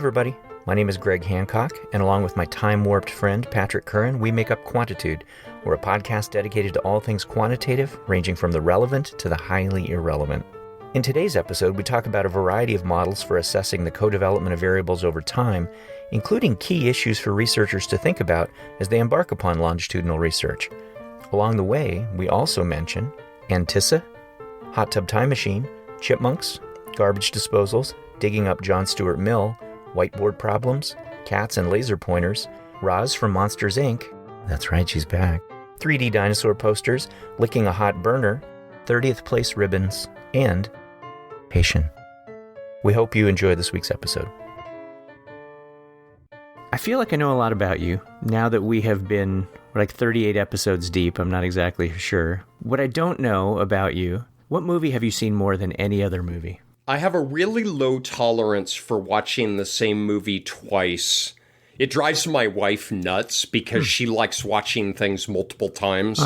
everybody. My name is Greg Hancock, and along with my time-warped friend Patrick Curran, we make up Quantitude. We're a podcast dedicated to all things quantitative, ranging from the relevant to the highly irrelevant. In today's episode, we talk about a variety of models for assessing the co-development of variables over time, including key issues for researchers to think about as they embark upon longitudinal research. Along the way, we also mention antici, hot tub time machine, chipmunks, garbage disposals, digging up John Stuart Mill, whiteboard problems, cats and laser pointers, Roz from Monsters, Inc. That's right, she's back. 3D dinosaur posters, licking a hot burner, 30th place ribbons, and pation. We hope you enjoy this week's episode. I feel like I know a lot about you now that we have been like 38 episodes deep. I'm not exactly sure. What I don't know about you, what movie have you seen more than any other movie? I have a really low tolerance for watching the same movie twice. It drives my wife nuts because she likes watching things multiple times.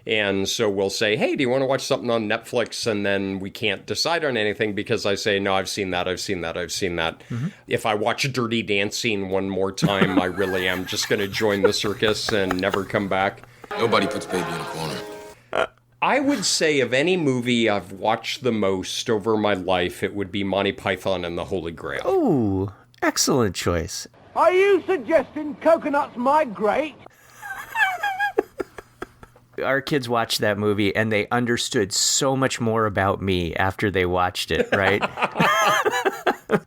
And so we'll say, hey, do you want to watch something on Netflix? And then we can't decide on anything because I say, no, I've seen that. If I watch Dirty Dancing one more time, I really am just going to join the circus and never come back. Nobody puts baby in a corner. I would say of any movie I've watched the most over my life, it would be Monty Python and the Holy Grail. Oh, excellent choice. Are you suggesting coconuts migrate? Our kids watched that movie and they understood so much more about me after they watched it, right?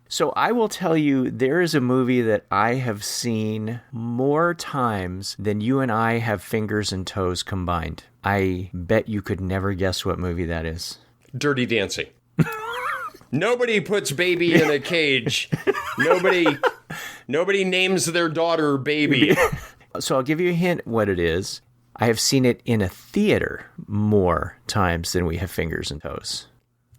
So I will tell you, there is a movie that I have seen more times than you and I have fingers and toes combined. I bet you could never guess what movie that is. Dirty Dancing. Nobody puts baby in a cage. Nobody names their daughter baby. So I'll give you a hint what it is. I have seen it in a theater more times than we have fingers and toes.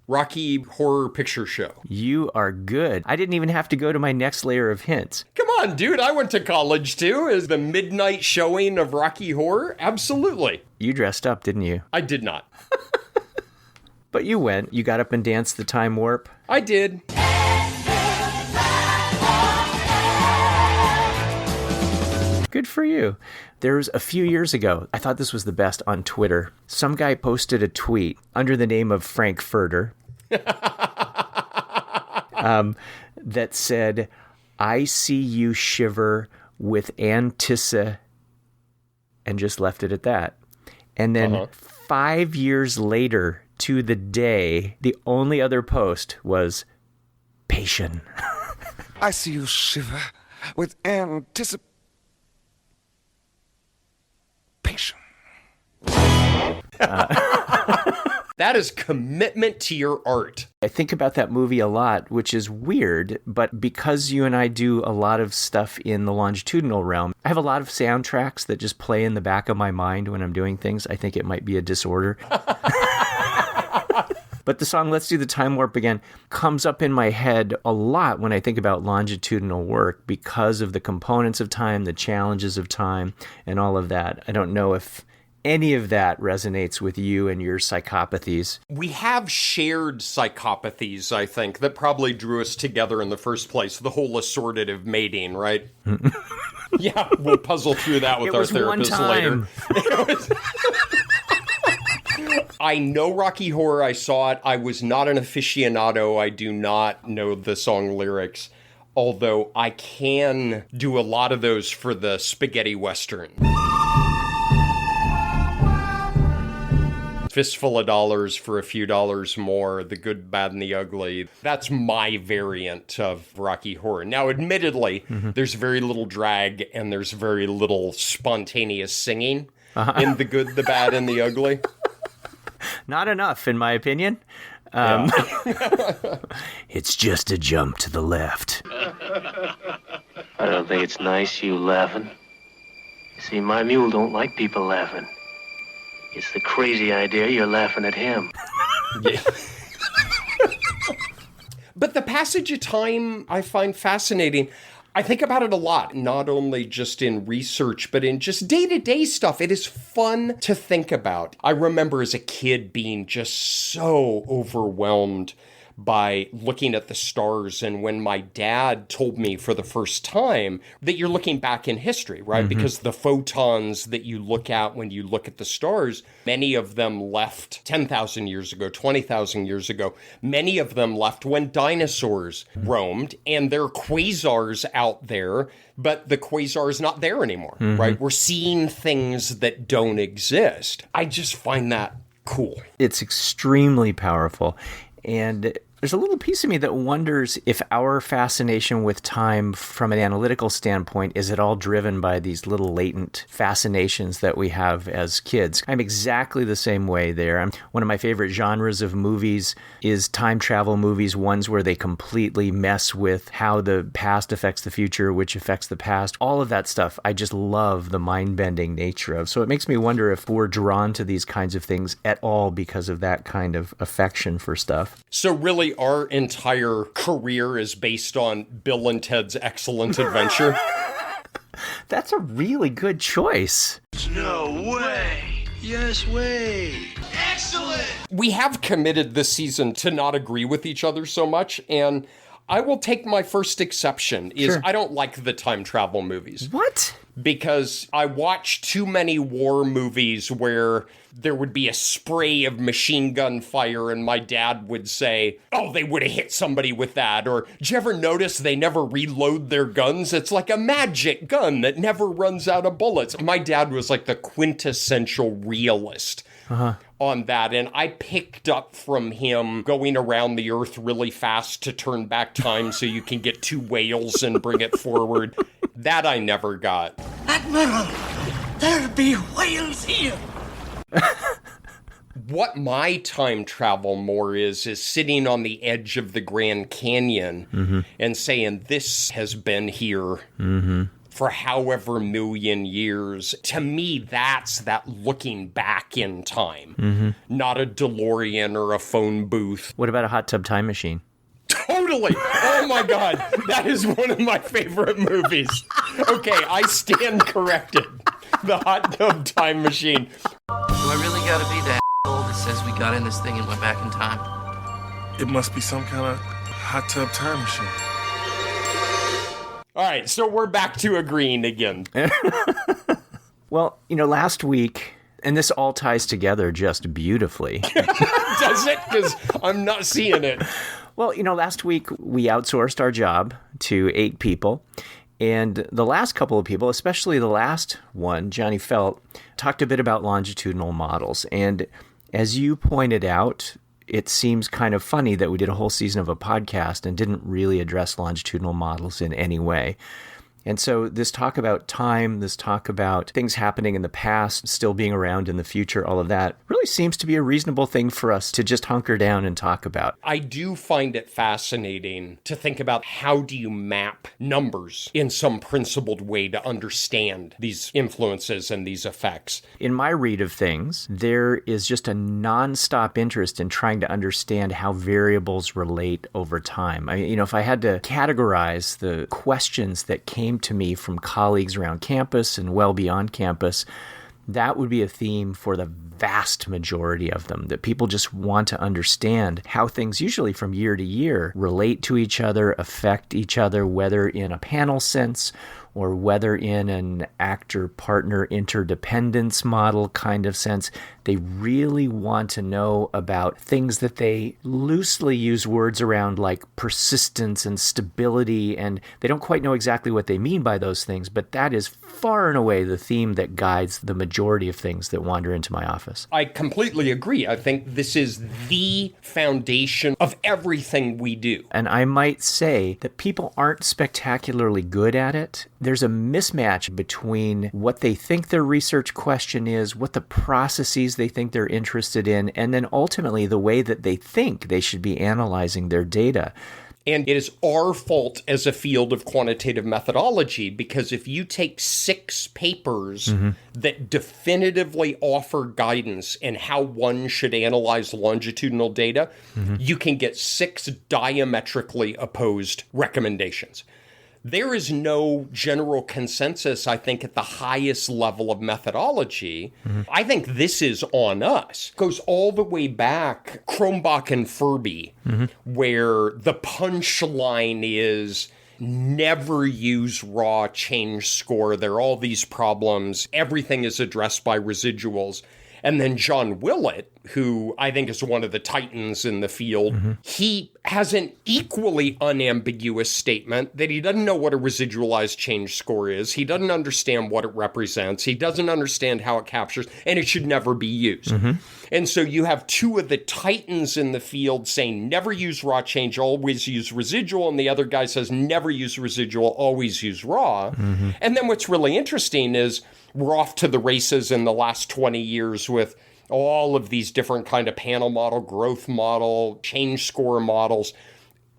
Rocky Horror Picture Show. You are good. I didn't even have to go to my next layer of hints. Come on, dude. I went to college, too. Is the midnight showing of Rocky Horror? Absolutely. You dressed up, didn't you? I did not. But you went. You got up and danced the time warp. I did. Good for you. There's a few years ago, I thought this was the best on Twitter. Some guy posted a tweet under the name of Frankfurter that said, I see you shiver with antici, and just left it at that. And then 5 years later to the day, the only other post was pation. I see you shiver with anticipation. That is commitment to your art. I think about that movie a lot, which is weird, but because you and I do a lot of stuff in the longitudinal realm, I have a lot of soundtracks that just play in the back of my mind when I'm doing things. I think it might be a disorder. But the song Let's Do the Time Warp Again comes up in my head a lot when I think about longitudinal work because of the components of time, the challenges of time, and all of that. I don't know if any of that resonates with you and your psychopathies. We have shared psychopathies, I think, that probably drew us together in the first place. The whole assortative mating, right? Yeah, we'll puzzle through that with our therapist later. I know Rocky Horror. I saw it. I was not an aficionado. I do not know the song lyrics, although I can do a lot of those for the spaghetti western. Fistful of dollars for a few dollars more, the good, bad, and the ugly. That's my variant of Rocky Horror. Now, admittedly, there's very little drag and there's very little spontaneous singing in the good, the bad, and the ugly. Not enough, in my opinion. It's just a jump to the left. I don't think it's nice you laughing. You see, my mule don't like people laughing. It's the crazy idea you're laughing at him. Yeah. But the passage of time I find fascinating. I think about it a lot, not only just in research, but in just day-to-day stuff. It is fun to think about. I remember as a kid being just so overwhelmed by looking at the stars. And when my dad told me for the first time that you're looking back in history, right? Because the photons that you look at when you look at the stars, many of them left 10,000 years ago, 20,000 years ago. Many of them left when dinosaurs roamed, and there are quasars out there, but the quasar is not there anymore, right? We're seeing things that don't exist. I just find that cool. It's extremely powerful. And there's a little piece of me that wonders if our fascination with time from an analytical standpoint is at all driven by these little latent fascinations that we have as kids. I'm exactly the same way there. One of my favorite genres of movies is time travel movies, ones where they completely mess with how the past affects the future, which affects the past. All of that stuff, I just love the mind-bending nature of. So it makes me wonder if we're drawn to these kinds of things at all because of that kind of affection for stuff. So really, our entire career is based on Bill and Ted's Excellent Adventure. That's a really good choice. No way. Yes way. Excellent. We have committed this season to not agree with each other so much, and I will take my first exception is Sure. I don't like the time travel movies. What? Because I watch too many war movies where there would be a spray of machine gun fire and my dad would say, oh, they would have hit somebody with that. Or, did you ever notice they never reload their guns? It's like a magic gun that never runs out of bullets. My dad was like the quintessential realist on that. And I picked up from him going around the earth really fast to turn back time so you can get two whales and bring it forward. That I never got. Admiral, there be whales here. What my time travel more is sitting on the edge of the Grand Canyon and saying, this has been here for however million years. To me, that's that looking back in time, not a DeLorean or a phone booth. What about a hot tub time machine? Totally. Oh my God. That is one of my favorite movies. Okay, I stand corrected. The hot tub time machine. Do I really gotta be that asshole that says we got in this thing and went back in time? It must be some kind of hot tub time machine. All right, so we're back to agreeing again. Well, last week, and this all ties together just beautifully. Does it? Because I'm not seeing it. Well, last week we outsourced our job to 8 people. And the last couple of people, especially the last one, Johnny Felt, talked a bit about longitudinal models. And as you pointed out, it seems kind of funny that we did a whole season of a podcast and didn't really address longitudinal models in any way. And so this talk about time, this talk about things happening in the past, still being around in the future, all of that really seems to be a reasonable thing for us to just hunker down and talk about. I do find it fascinating to think about how do you map numbers in some principled way to understand these influences and these effects. In my read of things, there is just a nonstop interest in trying to understand how variables relate over time. I mean, if I had to categorize the questions that came to me from colleagues around campus and well beyond campus, that would be a theme for the vast majority of them, that people just want to understand how things usually from year to year relate to each other, affect each other, whether in a panel sense or whether in an actor-partner interdependence model kind of sense. They really want to know about things that they loosely use words around like persistence and stability, and they don't quite know exactly what they mean by those things, but that is far and away the theme that guides the majority of things that wander into my office. I completely agree. I think this is the foundation of everything we do. And I might say that people aren't spectacularly good at it. There's a mismatch between what they think their research question is, what the processes they think they're interested in, and then ultimately the way that they think they should be analyzing their data. And it is our fault as a field of quantitative methodology, because if you take 6 papers that definitively offer guidance in how one should analyze longitudinal data, you can get 6 diametrically opposed recommendations. There is no general consensus, I think, at the highest level of methodology. I think this is on us. It goes all the way back, Cronbach and Furby, where the punchline is never use raw change score. There are all these problems. Everything is addressed by residuals. And then John Willett, who I think is one of the titans in the field, he has an equally unambiguous statement that he doesn't know what a residualized change score is. He doesn't understand what it represents. He doesn't understand how it captures, and it should never be used. And so you have two of the titans in the field saying never use raw change, always use residual, and the other guy says never use residual, always use raw. And then what's really interesting is we're off to the races in the last 20 years with all of these different kind of panel model, growth model, change score models.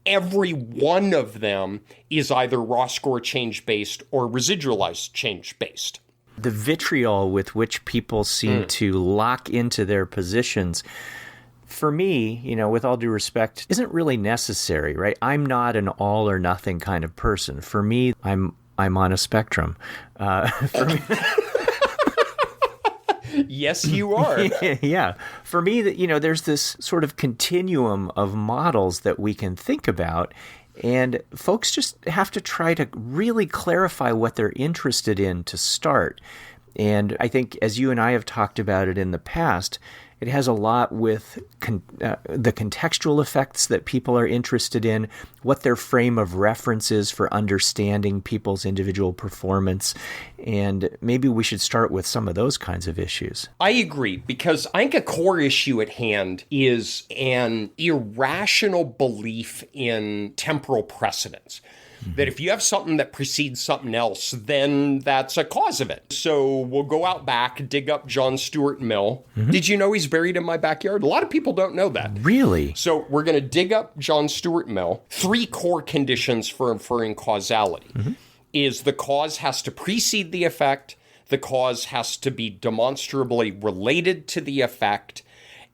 Every one of them is either raw score change based or residualized change based. The vitriol with which people seem to lock into their positions, for me, you know, with all due respect, isn't really necessary, right? I'm not an all or nothing kind of person. For me, I'm on a spectrum. For me, yes, you are. Yeah. For me, that, you know, there's this sort of continuum of models that we can think about, and folks just have to try to really clarify what they're interested in to start. And I think, as you and I have talked about it in the past, it has a lot with the contextual effects that people are interested in, what their frame of reference is for understanding people's individual performance, and maybe we should start with some of those kinds of issues. I agree, because I think a core issue at hand is an irrational belief in temporal precedence. That if you have something that precedes something else, then that's a cause of it. So we'll go out back, dig up John Stuart Mill. Did you know he's buried in my backyard? A lot of people don't know that. Really? So we're going to dig up John Stuart Mill. 3 core conditions for inferring causality is the cause has to precede the effect, the cause has to be demonstrably related to the effect,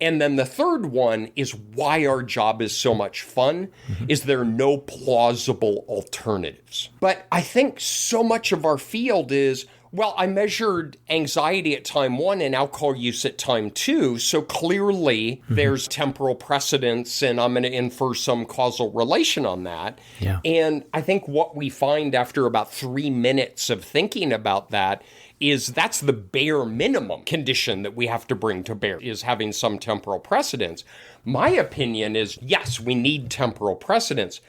and then the third one is why our job is so much fun, is there are no plausible alternatives. But I think so much of our field is, well, I measured anxiety at time 1 and alcohol use at time 2, so clearly there's temporal precedence and I'm going to infer some causal relation on that. Yeah. And I think what we find after about 3 minutes of thinking about that is that's the bare minimum condition that we have to bring to bear, is having some temporal precedence. My opinion is, yes, we need temporal precedence.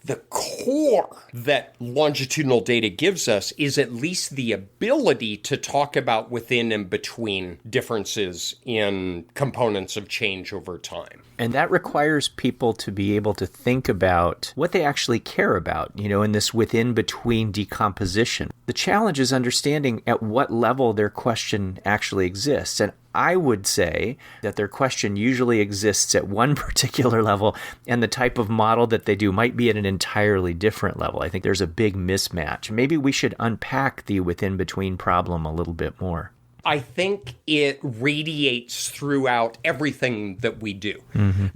The core that longitudinal data gives us is at least the ability to talk about within and between differences in components of change over time. And that requires people to be able to think about what they actually care about, you know, in this within-between decomposition. The challenge is understanding at what level their question actually exists. And I would say that their question usually exists at one particular level, and the type of model that they do might be at an entirely different level. I think there's a big mismatch. Maybe we should unpack the within-between problem a little bit more. I think it radiates throughout everything that we do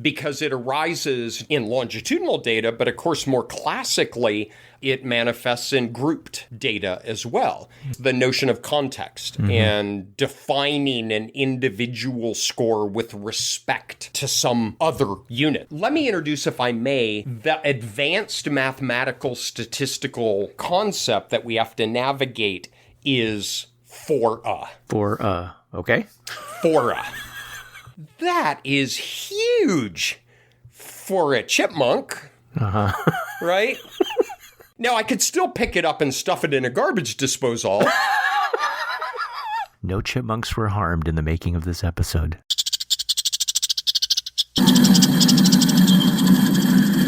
because it arises in longitudinal data, but of course, more classically, it manifests in grouped data as well. The notion of context and defining an individual score with respect to some other unit. Let me introduce, if I may, the advanced mathematical statistical concept that we have to navigate is fora. Okay. Fora. That is huge for a chipmunk, right? Now, I could still pick it up and stuff it in a garbage disposal. No chipmunks were harmed in the making of this episode.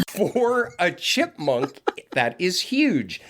For a chipmunk, that is huge.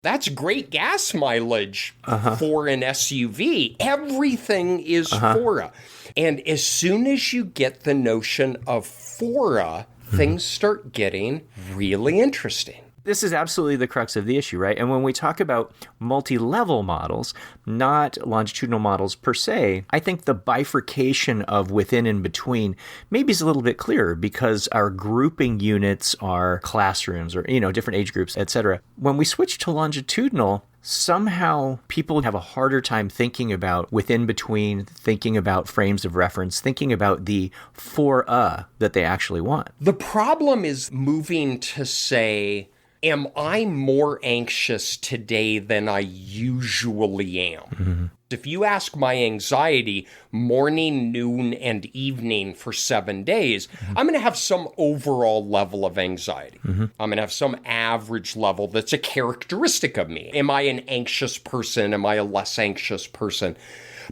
That's great gas mileage for an SUV. Everything is fora. And as soon as you get the notion of fora, things start getting really interesting. This is absolutely the crux of the issue, right? And when we talk about multi-level models, not longitudinal models per se, I think the bifurcation of within and between maybe is a little bit clearer because our grouping units are classrooms or, different age groups, etc. When we switch to longitudinal, somehow people have a harder time thinking about within between, thinking about frames of reference, thinking about the that they actually want. The problem is moving to say, am I more anxious today than I usually am? Mm-hmm. If you ask my anxiety morning, noon, and evening for 7 days, I'm going to have some overall level of anxiety. I'm going to have some average level that's a characteristic of me. Am I an anxious person? Am I a less anxious person?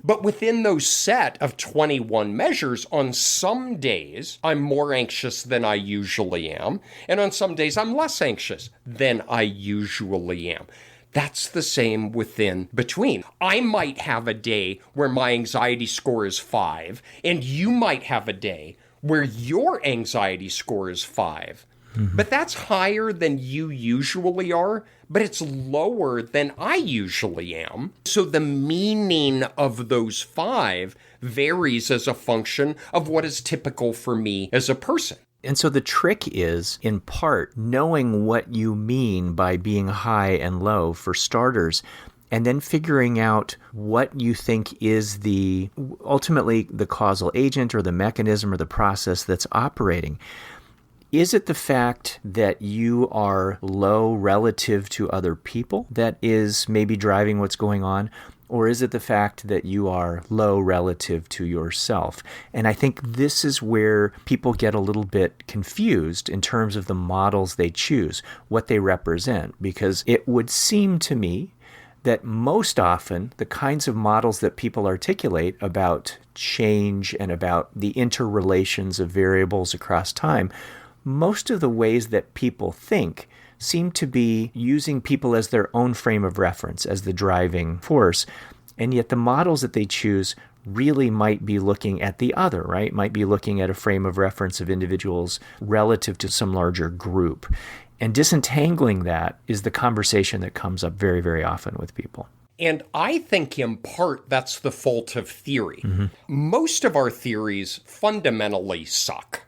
But within those set of 21 measures, on some days, I'm more anxious than I usually am. And on some days, I'm less anxious than I usually am. That's the same within between. I might have a day where my anxiety score is 5, and you might have a day where your anxiety score is 5. Mm-hmm. But that's higher than you usually are, but it's lower than I usually am. So the meaning of those 5 varies as a function of what is typical for me as a person. And so the trick is, in part, knowing what you mean by being high and low for starters, and then figuring out what you think is ultimately the causal agent or the mechanism or the process that's operating. Is it the fact that you are low relative to other people that is maybe driving what's going on? Or is it the fact that you are low relative to yourself? And I think this is where people get a little bit confused in terms of the models they choose, what they represent, because it would seem to me that most often the kinds of models that people articulate about change and about the interrelations of variables across time, most of the ways that people think seem to be using people as their own frame of reference, as the driving force. And yet the models that they choose really might be looking at the other, right? Might be looking at a frame of reference of individuals relative to some larger group. And disentangling that is the conversation that comes up very, very often with people. And I think in part that's the fault of theory. Mm-hmm. Most of our theories fundamentally suck.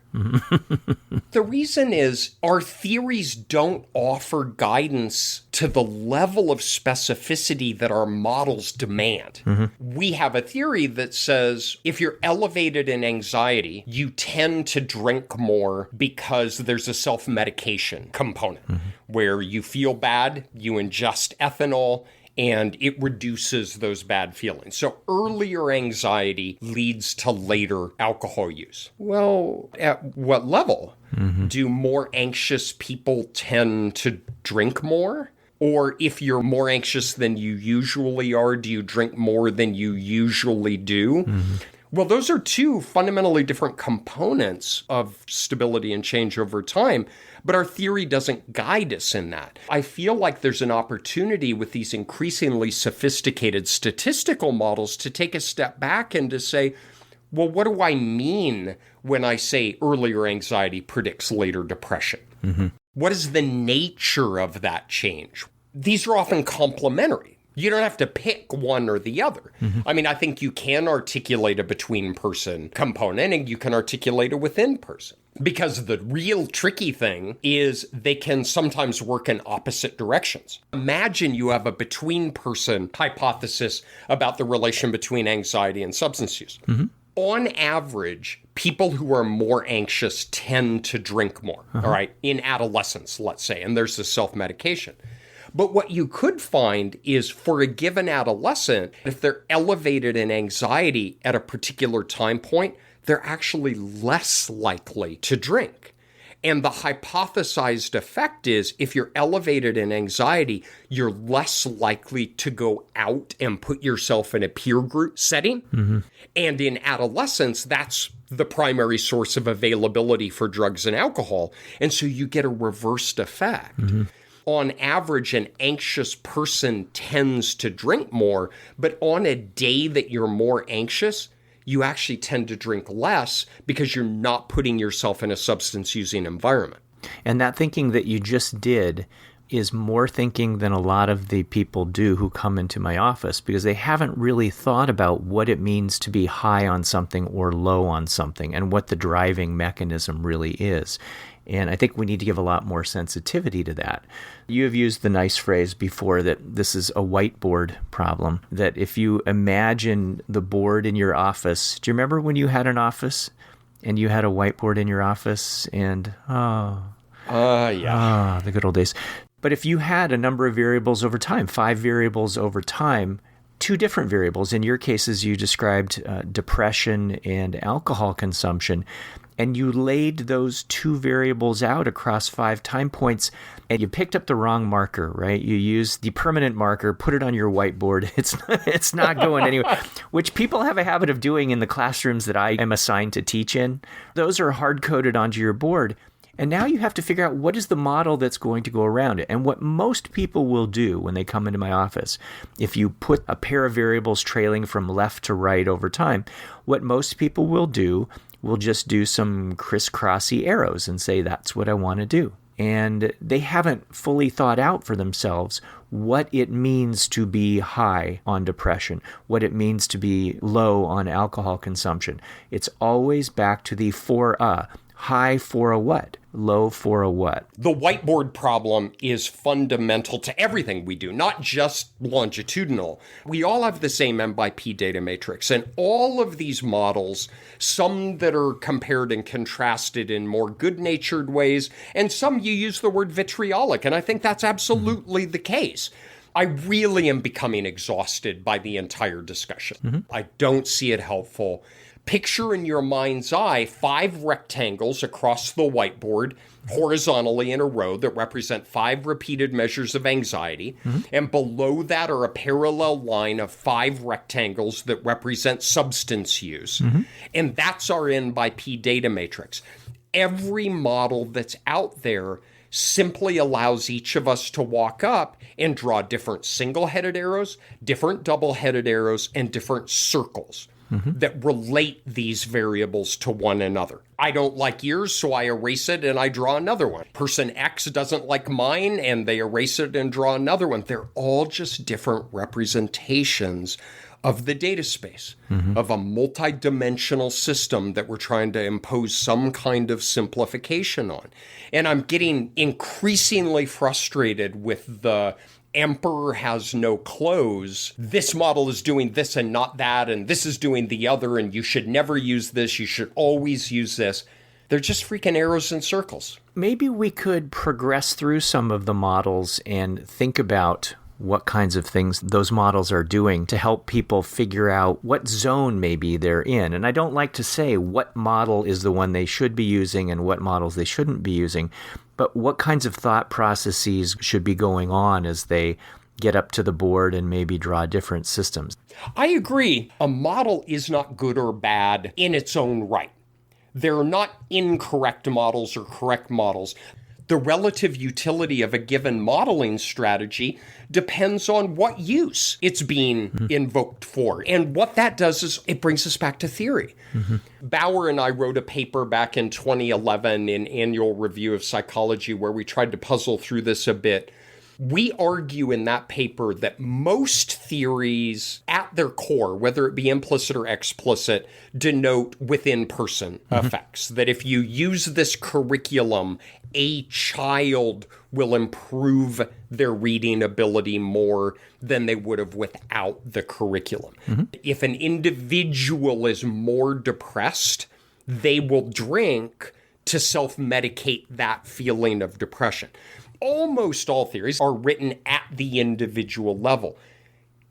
The reason is our theories don't offer guidance to the level of specificity that our models demand. Mm-hmm. We have a theory that says if you're elevated in anxiety, you tend to drink more because there's a self-medication component where you feel bad, you ingest ethanol, and it reduces those bad feelings. So earlier anxiety leads to later alcohol use. Well, at what level? Mm-hmm. Do more anxious people tend to drink more? Or if you're more anxious than you usually are, do you drink more than you usually do? Mm-hmm. Well, those are two fundamentally different components of stability and change over time, but our theory doesn't guide us in that. I feel like there's an opportunity with these increasingly sophisticated statistical models to take a step back and to say, well, what do I mean when I say earlier anxiety predicts later depression? Mm-hmm. What is the nature of that change? These are often complementary. You don't have to pick one or the other. Mm-hmm. I mean, I think you can articulate a between-person component and you can articulate a within-person. Because the real tricky thing is they can sometimes work in opposite directions. Imagine you have a between-person hypothesis about the relation between anxiety and substance use. Mm-hmm. On average, people who are more anxious tend to drink more, all right, in adolescence, let's say, and there's the self-medication. But what you could find is for a given adolescent, if they're elevated in anxiety at a particular time point, they're actually less likely to drink. And the hypothesized effect is if you're elevated in anxiety, you're less likely to go out and put yourself in a peer group setting. Mm-hmm. And in adolescence, that's the primary source of availability for drugs and alcohol. And so you get a reversed effect. Mm-hmm. On average, an anxious person tends to drink more, but on a day that you're more anxious, you actually tend to drink less because you're not putting yourself in a substance-using environment. And that thinking that you just did is more thinking than a lot of the people do who come into my office, because they haven't really thought about what it means to be high on something or low on something and what the driving mechanism really is. And I think we need to give a lot more sensitivity to that. You have used the nice phrase before that this is a whiteboard problem, that if you imagine the board in your office, do you remember when you had an office and you had a whiteboard in your office and, the good old days. But if you had a number of variables over time, 5 variables over time, 2 different variables, in your cases you described depression and alcohol consumption, and you laid those 2 variables out across 5 time points, and you picked up the wrong marker, right? You used the permanent marker, put it on your whiteboard. It's not going anywhere, which people have a habit of doing in the classrooms that I am assigned to teach in. Those are hard-coded onto your board. And now you have to figure out what is the model that's going to go around it. And what most people will do when they come into my office, if you put a pair of variables trailing from left to right over time, what most people will do will just do some crisscrossy arrows and say, that's what I want to do. And they haven't fully thought out for themselves what it means to be high on depression, what it means to be low on alcohol consumption. It's always back to the for a. High for a what? Low for a what? The whiteboard problem is fundamental to everything we do, not just longitudinal. We all have the same M by P data matrix, and all of these models, some that are compared and contrasted in more good-natured ways, and some you use the word vitriolic, and I think that's absolutely the case. I really am becoming exhausted by the entire discussion. I don't see it helpful. Picture in your mind's eye 5 rectangles across the whiteboard, horizontally in a row, that represent 5 repeated measures of anxiety. And below that are a parallel line of 5 rectangles that represent substance use. And that's our N by P data matrix. Every model that's out there simply allows each of us to walk up and draw different single-headed arrows, different double-headed arrows, and different circles that relate these variables to one another. I don't like yours, so I erase it and I draw another one. Person X doesn't like mine, and they erase it and draw another one. They're all just different representations of the data space, of a multidimensional system that we're trying to impose some kind of simplification on. And I'm getting increasingly frustrated with the emperor has no clothes. This model is doing this and not that, and this is doing the other, and you should never use this. You should always use this. They're just freaking arrows and circles. Maybe we could progress through some of the models and think about what kinds of things those models are doing to help people figure out what zone maybe they're in. And I don't like to say what model is the one they should be using and what models they shouldn't be using, but what kinds of thought processes should be going on as they get up to the board and maybe draw different systems. I agree. A model is not good or bad in its own right. There are not incorrect models or correct models. The relative utility of a given modeling strategy depends on what use it's being invoked for. And what that does is it brings us back to theory. Bauer and I wrote a paper back in 2011 in Annual Review of Psychology where we tried to puzzle through this a bit. We argue in that paper that most theories at their core, whether it be implicit or explicit, denote within-person effects. That if you use this curriculum, a child will improve their reading ability more than they would have without the curriculum. If an individual is more depressed, they will drink to self-medicate that feeling of depression. Almost all theories are written at the individual level.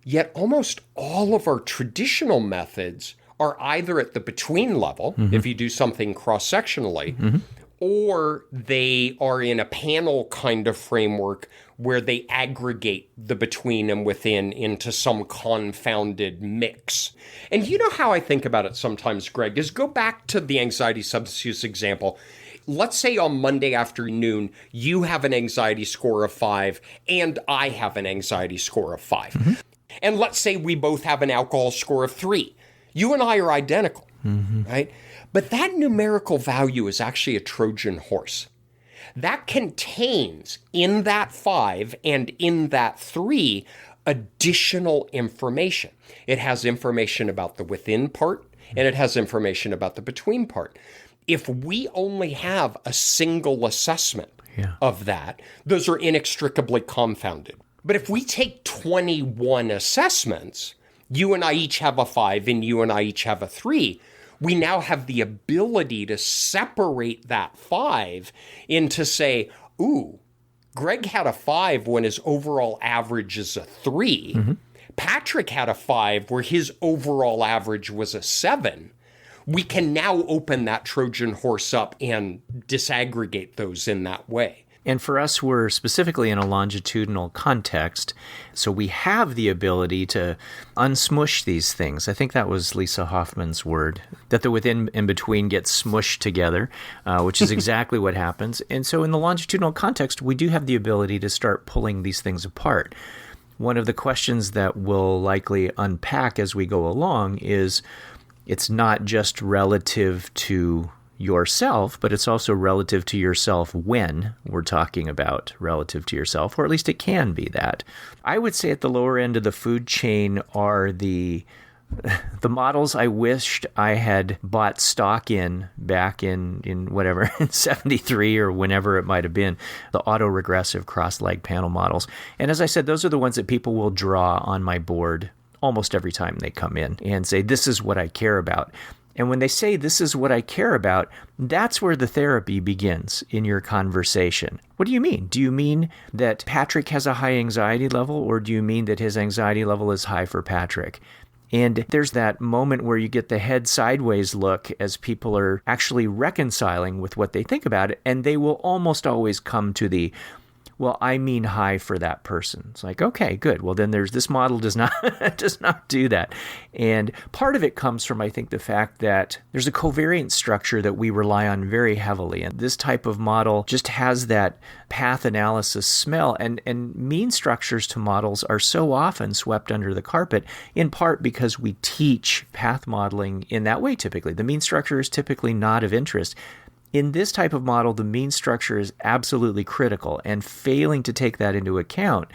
Yet almost all of our traditional methods are either at the between level, if you do something cross-sectionally, or they are in a panel kind of framework where they aggregate the between and within into some confounded mix. And you know how I think about it sometimes, Greg, is go back to the anxiety substance use example. Let's say on Monday afternoon, you have an anxiety score of 5 and I have an anxiety score of 5. And let's say we both have an alcohol score of 3. You and I are identical, right? But that numerical value is actually a Trojan horse. that contains in that 5 and in that 3 additional information. It has information about the within part, and it has information about the between part. If we only have a single assessment of that, those are inextricably confounded. But if we take 21 assessments, you and I each have a 5 and you and I each have a 3, we now have the ability to separate that 5 into say, ooh, Greg had a 5 when his overall average is a 3. Mm-hmm. Patrick had a 5 where his overall average was a 7. We can now open that Trojan horse up and disaggregate those in that way. And for us, we're specifically in a longitudinal context, so we have the ability to unsmush these things. I think that was Lisa Hoffman's word, that the within and between get smushed together, which is exactly what happens. And so in the longitudinal context, we do have the ability to start pulling these things apart. One of the questions that we'll likely unpack as we go along is, it's not just relative to yourself, but it's also relative to yourself when we're talking about relative to yourself, or at least it can be that. I would say at the lower end of the food chain are the models I wished I had bought stock in back in whatever, in 73 or whenever it might have been, the auto-regressive cross-leg panel models. And as I said, those are the ones that people will draw on my board almost every time they come in and say, this is what I care about. And when they say, this is what I care about, that's where the therapy begins in your conversation. What do you mean? Do you mean that Patrick has a high anxiety level, or do you mean that his anxiety level is high for Patrick? And there's that moment where you get the head sideways look as people are actually reconciling with what they think about it, and they will almost always come to the, well, I mean high for that person. It's like, okay, good. Well, then there's this model does not do that. And part of it comes from, I think, the fact that there's a covariance structure that we rely on very heavily. And this type of model just has that path analysis smell. And mean structures to models are so often swept under the carpet, in part because we teach path modeling in that way typically. The mean structure is typically not of interest. In this type of model, the mean structure is absolutely critical, and failing to take that into account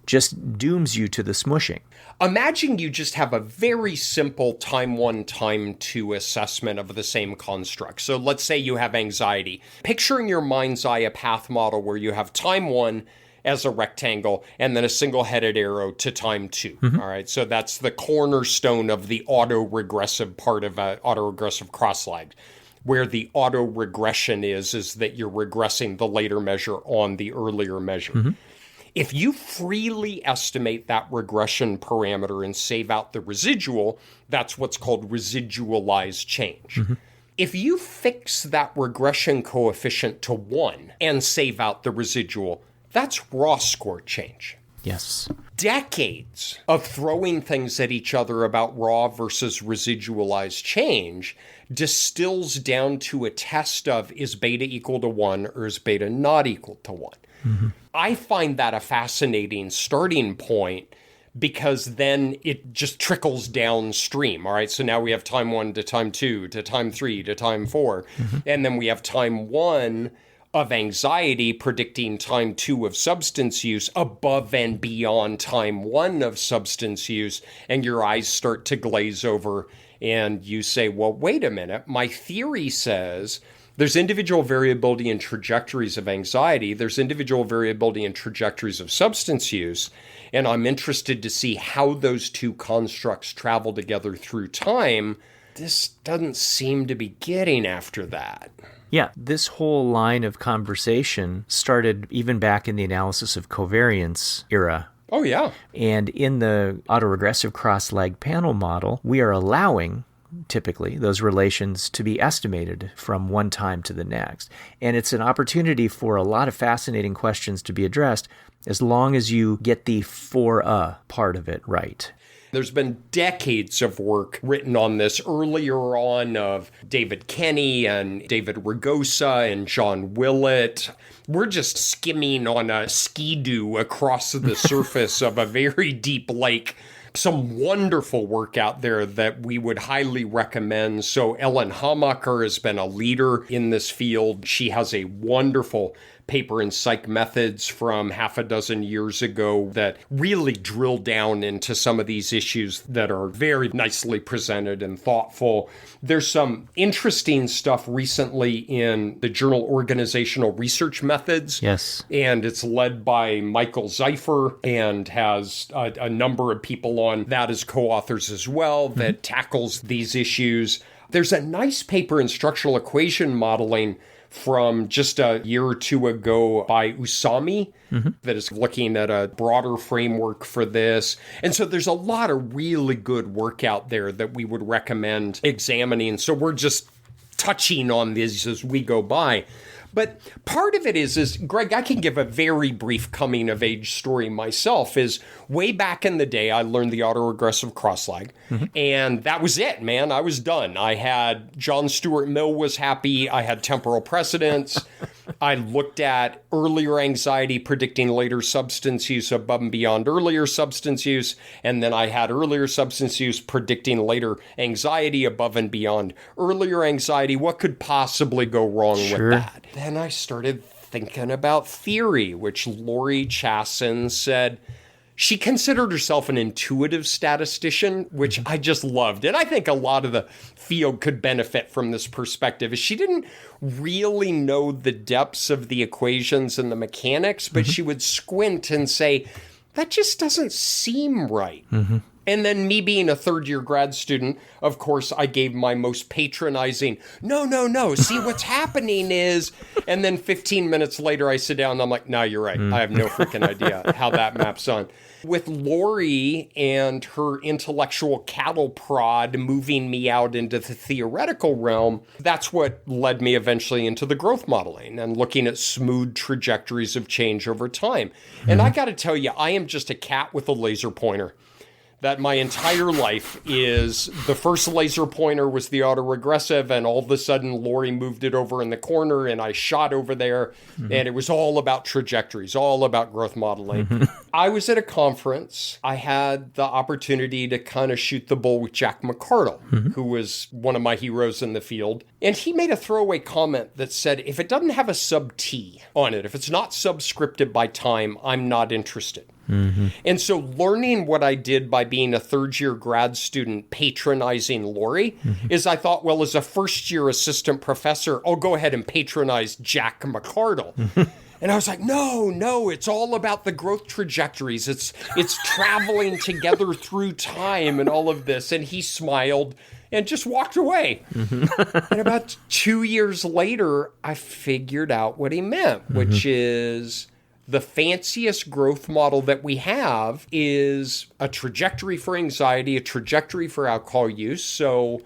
just dooms you to the smushing. Imagine you just have a very simple time 1, time 2 assessment of the same construct. So let's say you have anxiety. Picture in your mind's eye a path model where you have time 1 as a rectangle and then a single-headed arrow to time 2. Mm-hmm. All right, so that's the cornerstone of the auto-regressive part of an auto-regressive cross-legged. Where the auto-regression is that you're regressing the later measure on the earlier measure. Mm-hmm. If you freely estimate that regression parameter and save out the residual, that's what's called residualized change. Mm-hmm. If you fix that regression coefficient to 1 and save out the residual, that's raw score change. Yes. Decades of throwing things at each other about raw versus residualized change distills down to a test of, is beta equal to 1 or is beta not equal to 1? Mm-hmm. I find that a fascinating starting point, because then it just trickles downstream. All right, so now we have time 1 to time 2 to time 3 to time 4. Mm-hmm. And then we have time 1 of anxiety predicting time 2 of substance use above and beyond time 1 of substance use, and your eyes start to glaze over and you say, well, wait a minute, my theory says there's individual variability in trajectories of anxiety, there's individual variability in trajectories of substance use, and I'm interested to see how those two constructs travel together through time. This doesn't seem to be getting after that. Yeah, this whole line of conversation started even back in the analysis of covariance era. Oh, yeah. And in the autoregressive cross-leg panel model, we are allowing, typically, those relations to be estimated from one time to the next. And it's an opportunity for a lot of fascinating questions to be addressed as long as you get the for a part of it right. There's been decades of work written on this earlier on of David Kenny and David Ragosa and John Willett. We're just skimming on a ski-doo across the surface of a very deep lake some wonderful work out there that we would highly recommend. So Ellen Hamacher has been a leader in this field. She has a wonderful paper in Psych Methods from half a dozen years ago that really drill down into some of these issues that are very nicely presented and thoughtful. There's some interesting stuff recently in the journal Organizational Research Methods. Yes. And it's led by Michael Zeifer and has a number of people on that as co-authors as well that tackles these issues. There's a nice paper in structural equation modeling from just a year or two ago by Usami that is looking at a broader framework for this. And so there's a lot of really good work out there that we would recommend examining. So we're just touching on these as we go by. But part of it is, Greg, I can give a very brief coming of age story myself, is way back in the day, I learned the auto-regressive cross-lag, and that was it, man. I was done. I had John Stuart Mill was happy. I had temporal precedence. I looked at earlier anxiety predicting later substance use above and beyond earlier substance use, and then I had earlier substance use predicting later anxiety above and beyond earlier anxiety. What could possibly go wrong with that? Then I started thinking about theory, which Lori Chasson said she considered herself an intuitive statistician, which I just loved. And I think a lot of the field could benefit from this perspective. She didn't really know the depths of the equations and the mechanics, but she would squint and say, that just doesn't seem right. And then me being a third-year grad student, of course, I gave my most patronizing, no, see what's happening is, and then 15 minutes later I sit down and I'm like, no, you're right. I have no freaking idea how that maps on. With Lori and her intellectual cattle prod moving me out into the theoretical realm, that's what led me eventually into the growth modeling and looking at smooth trajectories of change over time. And I got to tell you, I am just a cat with a laser pointer. That my entire life is the first laser pointer was the auto-regressive, and all of a sudden Lori moved it over in the corner and I shot over there, and it was all about trajectories, all about growth modeling. I was at a conference. I had the opportunity to kind of shoot the bull with Jack McArdle, who was one of my heroes in the field. And he made a throwaway comment that said, if it doesn't have a sub-T on it, if it's not subscripted by time, I'm not interested. And so learning what I did by being a third-year grad student patronizing Lori is I thought, well, as a first-year assistant professor, I'll go ahead and patronize Jack McArdle. And I was like, no, it's all about the growth trajectories. It's traveling together through time and all of this. And he smiled and just walked away. And about 2 years later, I figured out what he meant, which is the fanciest growth model that we have is a trajectory for anxiety, a trajectory for alcohol use. So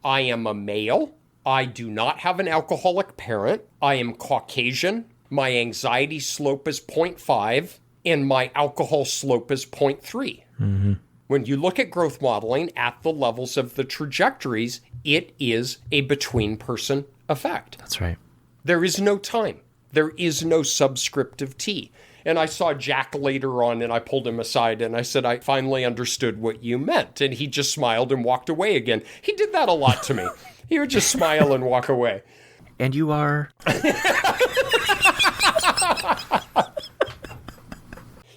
I am a male. I do not have an alcoholic parent. I am Caucasian. My anxiety slope is 0.5 and my alcohol slope is 0.3. When you look at growth modeling at the levels of the trajectories, it is a between-person effect. That's right. There is no time. There is no subscriptive T. And I saw Jack later on and I pulled him aside and I said, I finally understood what you meant. And he just smiled and walked away again. He did that a lot to me. He would just smile and walk away. And you are?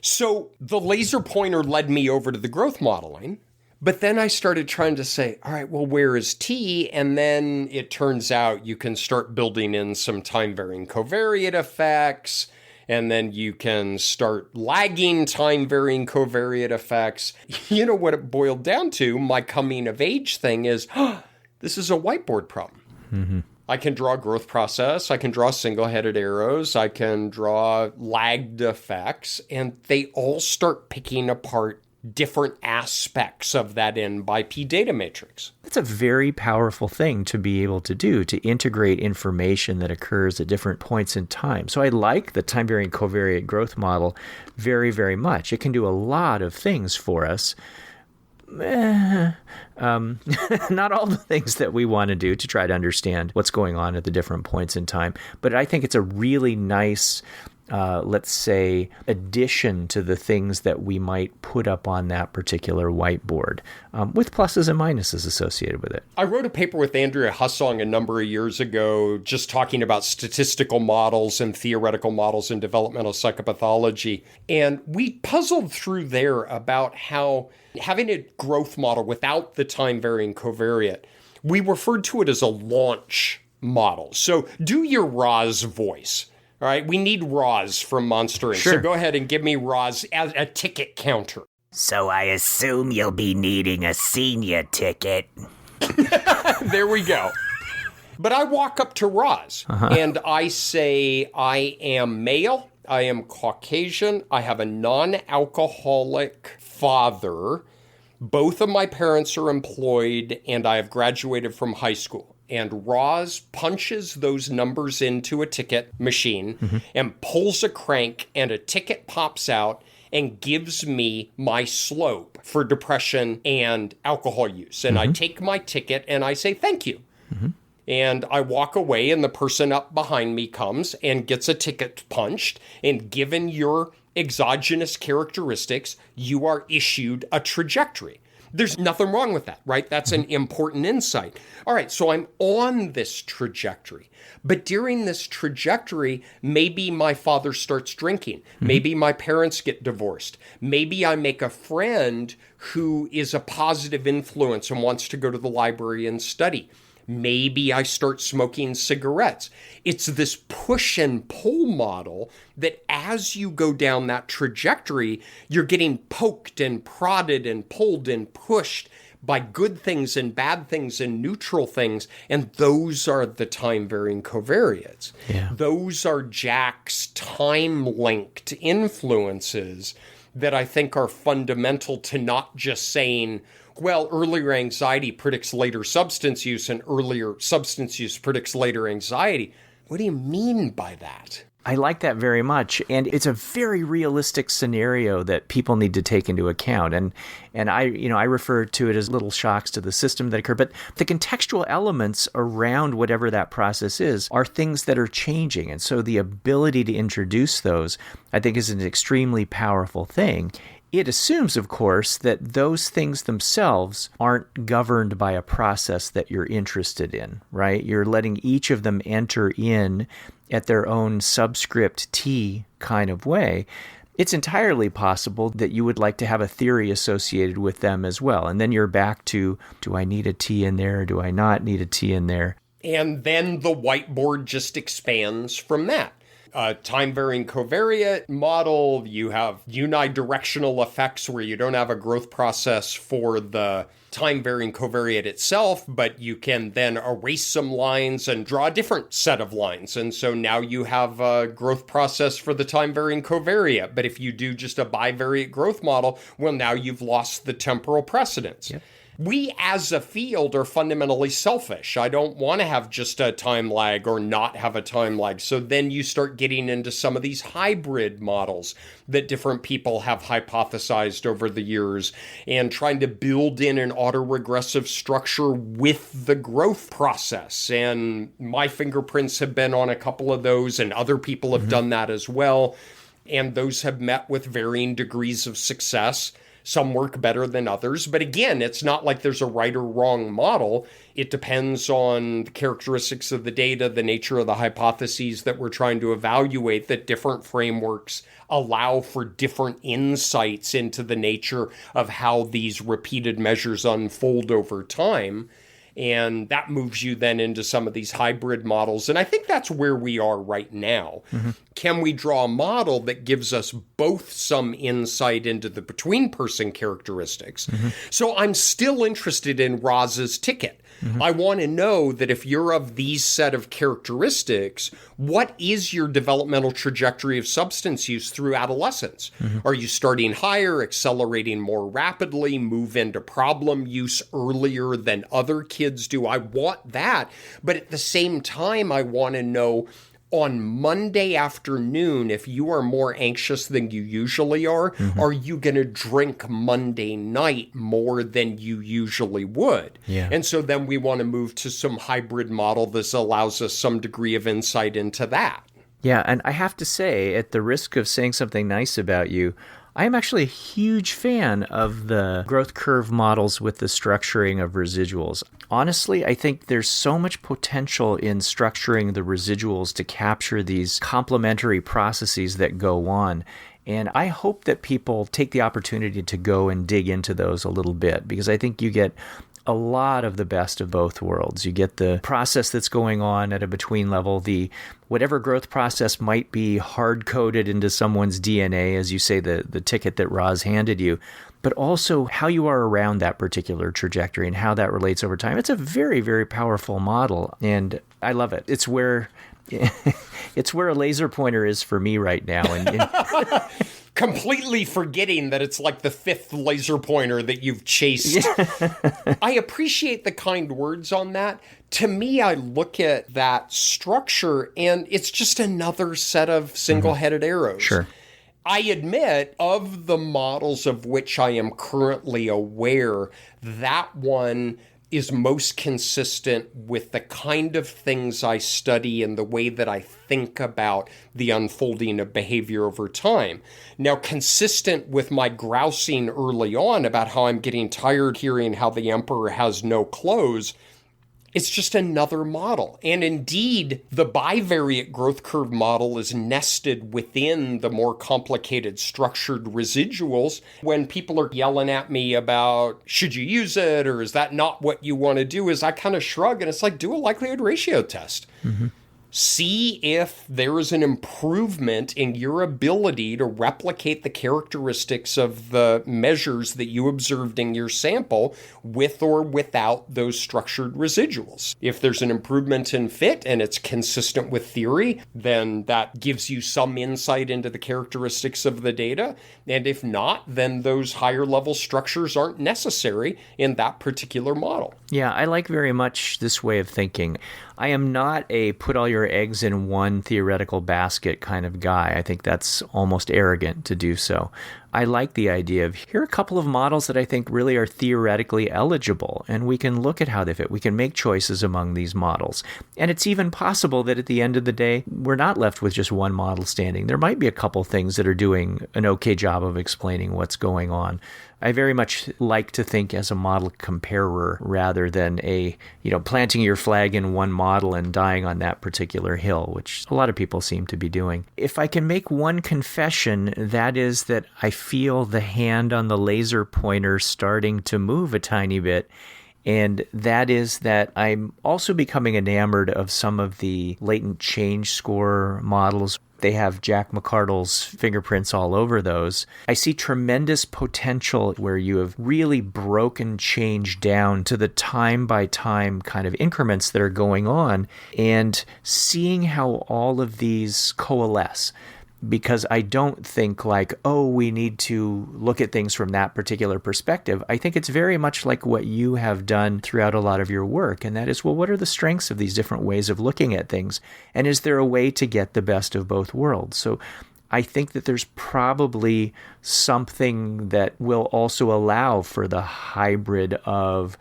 So the laser pointer led me over to the growth modeling. But then I started trying to say, all right, well, where is T? And then it turns out you can start building in some time-varying covariate effects, and then you can start lagging time-varying covariate effects. You know what it boiled down to? My coming-of-age thing is, this is a whiteboard problem. I can draw growth process, I can draw single-headed arrows, I can draw lagged effects, and they all start picking apart different aspects of that N by P data matrix. That's a very powerful thing to be able to do, to integrate information that occurs at different points in time. So I like the time-varying covariate growth model very, very much. It can do a lot of things for us. Not all the things that we want to do to try to understand what's going on at the different points in time. But I think it's a really nice let's say, addition to the things that we might put up on that particular whiteboard, with pluses and minuses associated with it. I wrote a paper with Andrea Hussong a number of years ago just talking about statistical models and theoretical models in developmental psychopathology. And we puzzled through there about how having a growth model without the time-varying covariate, we referred to it as a launch model. So do your Roz voice. All right, we need Roz from Monster Inc. Sure. So go ahead and give me Roz as a ticket counter. So I assume you'll be needing a senior ticket. There we go. But I walk up to Roz and I say, I am male, I am Caucasian, I have a non-alcoholic father, both of my parents are employed, and I have graduated from high school. And Roz punches those numbers into a ticket machine and pulls a crank, and a ticket pops out and gives me my slope for depression and alcohol use. And I take my ticket and I say, thank you. And I walk away, and the person up behind me comes and gets a ticket punched. And given your exogenous characteristics, you are issued a trajectory. There's nothing wrong with that, right? That's an important insight. All right, so I'm on this trajectory. But during this trajectory, maybe my father starts drinking. Maybe my parents get divorced. Maybe I make a friend who is a positive influence and wants to go to the library and study. Maybe I start smoking cigarettes. It's this push and pull model that as you go down that trajectory, you're getting poked and prodded and pulled and pushed by good things and bad things and neutral things. And those are the time-varying covariates. Yeah. Those are Jack's time-linked influences that I think are fundamental to not just saying, well, earlier anxiety predicts later substance use, and earlier substance use predicts later anxiety. What do you mean by that? I like that very much, and it's a very realistic scenario that people need to take into account. And I refer to it as little shocks to the system that occur, but the contextual elements around whatever that process is are things that are changing, and so the ability to introduce those, I think, is an extremely powerful thing. It assumes, of course, that those things themselves aren't governed by a process that you're interested in, right? You're letting each of them enter in at their own subscript T kind of way. It's entirely possible that you would like to have a theory associated with them as well. And then you're back to, do I need a T in there? Do I not need a T in there? And then the whiteboard just expands from that. Time-varying covariate model, you have unidirectional effects where you don't have a growth process for the time-varying covariate itself, but you can then erase some lines and draw a different set of lines. And so now you have a growth process for the time-varying covariate. But if you do just a bivariate growth model, well, now you've lost the temporal precedence. Yep. We as a field are fundamentally selfish. I don't want to have just a time lag or not have a time lag. So then you start getting into some of these hybrid models that different people have hypothesized over the years and trying to build in an auto-regressive structure with the growth process. And my fingerprints have been on a couple of those, and other people have done that as well. And those have met with varying degrees of success. Some work better than others. But again, it's not like there's a right or wrong model. It depends on the characteristics of the data, the nature of the hypotheses that we're trying to evaluate, that different frameworks allow for different insights into the nature of how these repeated measures unfold over time. And that moves you then into some of these hybrid models. And I think that's where we are right now. Can we draw a model that gives us both some insight into the between-person characteristics? So I'm still interested in Roz's ticket. I want to know that if you're of these set of characteristics, what is your developmental trajectory of substance use through adolescence? Are you starting higher, accelerating more rapidly, move into problem use earlier than other kids do? I want that. But at the same time, I want to know on Monday afternoon, if you are more anxious than you usually are you going to drink Monday night more than you usually would? And so then we want to move to some hybrid model that allows us some degree of insight into that. Yeah, and I have to say, at the risk of saying something nice about you, I am actually a huge fan of the growth curve models with the structuring of residuals. Honestly, I think there's so much potential in structuring the residuals to capture these complementary processes that go on. And I hope that people take the opportunity to go and dig into those a little bit, because I think you get a lot of the best of both worlds. You get the process that's going on at a between level, the whatever growth process might be hard-coded into someone's DNA, as you say, the ticket that Roz handed you, but also how you are around that particular trajectory and how that relates over time. It's a very, very powerful model, and I love it. It's where a laser pointer is for me right now. And completely forgetting that it's like the fifth laser pointer that you've chased. I appreciate the kind words on that. To me, I look at that structure and it's just another set of single-headed arrows. Sure. I admit, of the models of which I am currently aware, that one is most consistent with the kind of things I study and the way that I think about the unfolding of behavior over time. Now, consistent with my grousing early on about how I'm getting tired hearing how the emperor has no clothes, it's just another model. And indeed, the bivariate growth curve model is nested within the more complicated structured residuals. When people are yelling at me about, should you use it, or is that not what you want to do, is I kind of shrug and it's like, do a likelihood ratio test. Mm-hmm. See if there is an improvement in your ability to replicate the characteristics of the measures that you observed in your sample with or without those structured residuals. If there's an improvement in fit and it's consistent with theory, then that gives you some insight into the characteristics of the data. And if not, then those higher level structures aren't necessary in that particular model. Yeah, I like very much this way of thinking. I am not a put all your eggs in one theoretical basket kind of guy. I think that's almost arrogant to do so. I like the idea of, here are a couple of models that I think really are theoretically eligible, and we can look at how they fit. We can make choices among these models. And it's even possible that at the end of the day, we're not left with just one model standing. There might be a couple things that are doing an okay job of explaining what's going on. I very much like to think as a model comparer rather than planting your flag in one model and dying on that particular hill, which a lot of people seem to be doing. If I can make one confession, that is that I feel the hand on the laser pointer starting to move a tiny bit. And that is that I'm also becoming enamored of some of the latent change score models. They have Jack McArdle's fingerprints all over those. I see tremendous potential where you have really broken change down to the time-by-time kind of increments that are going on and seeing how all of these coalesce. Because I don't think like, oh, we need to look at things from that particular perspective. I think it's very much like what you have done throughout a lot of your work. And that is, well, what are the strengths of these different ways of looking at things? And is there a way to get the best of both worlds? So I think that there's probably something that will also allow for the hybrid of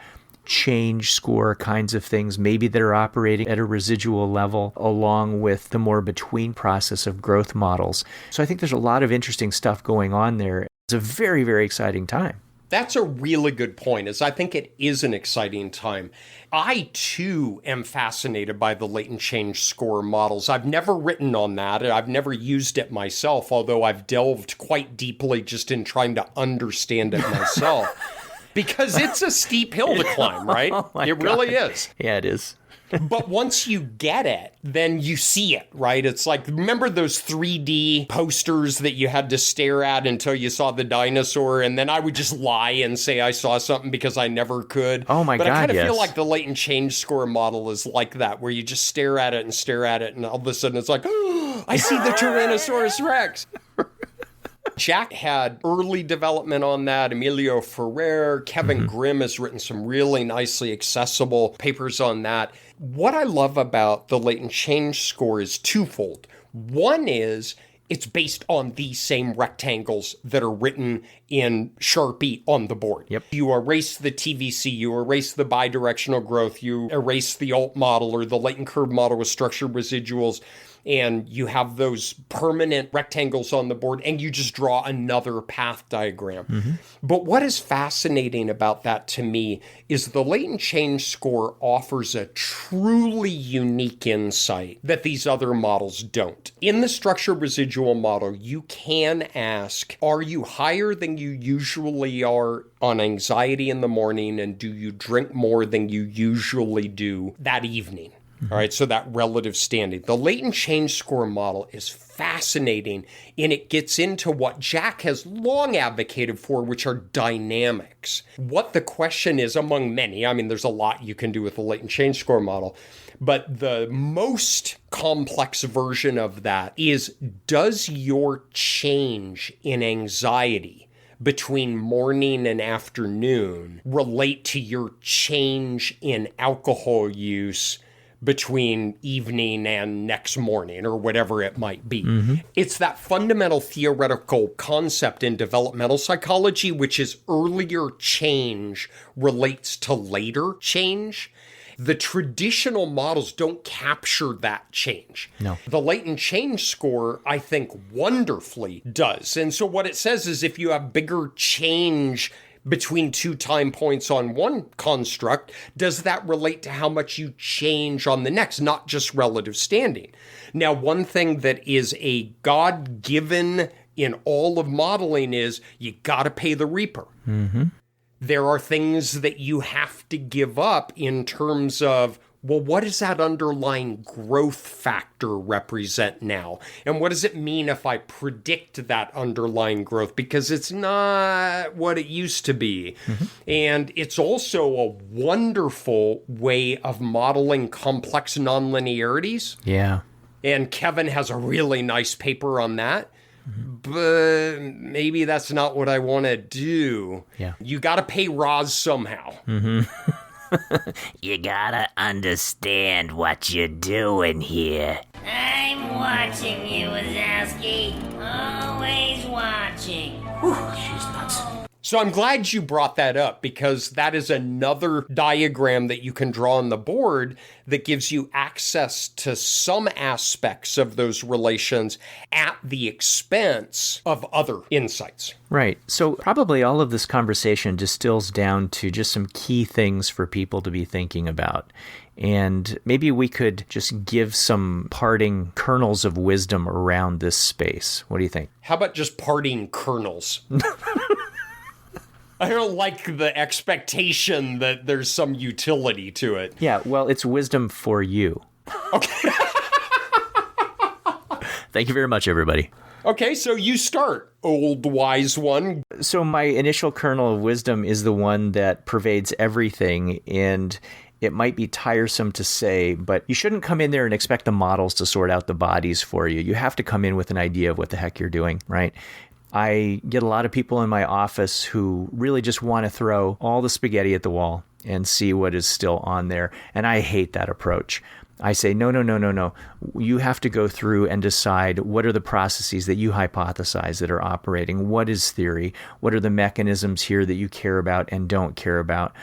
change score kinds of things, maybe that are operating at a residual level, along with the more between process of growth models. So I think there's a lot of interesting stuff going on there. It's a very, very exciting time. That's a really good point, as I think it is an exciting time. I, too, am fascinated by the latent change score models. I've never written on that, and I've never used it myself, although I've delved quite deeply just in trying to understand it myself. Because it's a steep hill to climb, right? It really is. Yeah, it is. But once you get it, then you see it, right? It's like, remember those 3D posters that you had to stare at until you saw the dinosaur? And then I would just lie and say I saw something because I never could. Oh my God, But I kind of yes. feel like the latent change score model is like that, where you just stare at it, and all of a sudden it's like, oh, I see the Tyrannosaurus Rex. Jack had early development on that. Emilio Ferrer, Kevin Grimm has written some really nicely accessible papers on that. What I love about the latent change score is twofold. One is it's based on these same rectangles that are written in Sharpie on the board. Yep. You erase the TVC, you erase the bidirectional growth, you erase the alt model or the latent curve model with structured residuals. and you have those permanent rectangles on the board, and you just draw another path diagram. But what is fascinating about that to me is the latent change score offers a truly unique insight that these other models don't. In the structured residual model, you can ask, are you higher than you usually are on anxiety in the morning, and do you drink more than you usually do that evening? All right, so that relative standing. The latent change score model is fascinating, and it gets into what Jack has long advocated for, which are dynamics. What the question is, among many, I mean, there's a lot you can do with the latent change score model, but the most complex version of that is, does your change in anxiety between morning and afternoon relate to your change in alcohol use between evening and next morning, or whatever it might be? It's that fundamental theoretical concept in developmental psychology, which is earlier change relates to later change. The traditional models don't capture that change. No. The latent change score, I think, wonderfully does. And so what it says is, if you have bigger change between 2 time points on one construct, does that relate to how much you change on the next, not just relative standing? Now, one thing that is a God-given in all of modeling is you got to pay the reaper. There are things that you have to give up in terms of, well, what does that underlying growth factor represent now? And what does it mean if I predict that underlying growth? Because it's not what it used to be. And it's also a wonderful way of modeling complex nonlinearities. Yeah. And Kevin has a really nice paper on that. But maybe that's not what I want to do. Yeah. You got to pay Roz somehow. You gotta understand what you're doing here. I'm watching you, Wazowski. Always watching. She's nuts. So I'm glad you brought that up, because that is another diagram that you can draw on the board that gives you access to some aspects of those relations at the expense of other insights. Right. So probably all of this conversation distills down to just some key things for people to be thinking about. And maybe we could just give some parting kernels of wisdom around this space. What do you think? How about just parting kernels? I don't like the expectation that there's some utility to it. Yeah, well, it's wisdom for you. Okay. Thank you very much, everybody. Okay, so you start, old wise one. So my initial kernel of wisdom is the one that pervades everything, and it might be tiresome to say, but you shouldn't come in there and expect the models to sort out the bodies for you. You have to come in with an idea of what the heck you're doing, right? I get a lot of people in my office who really just want to throw all the spaghetti at the wall and see what is still on there. And I hate that approach. I say, no. You have to go through and decide what are the processes that you hypothesize that are operating. What is theory? What are the mechanisms here that you care about and don't care about?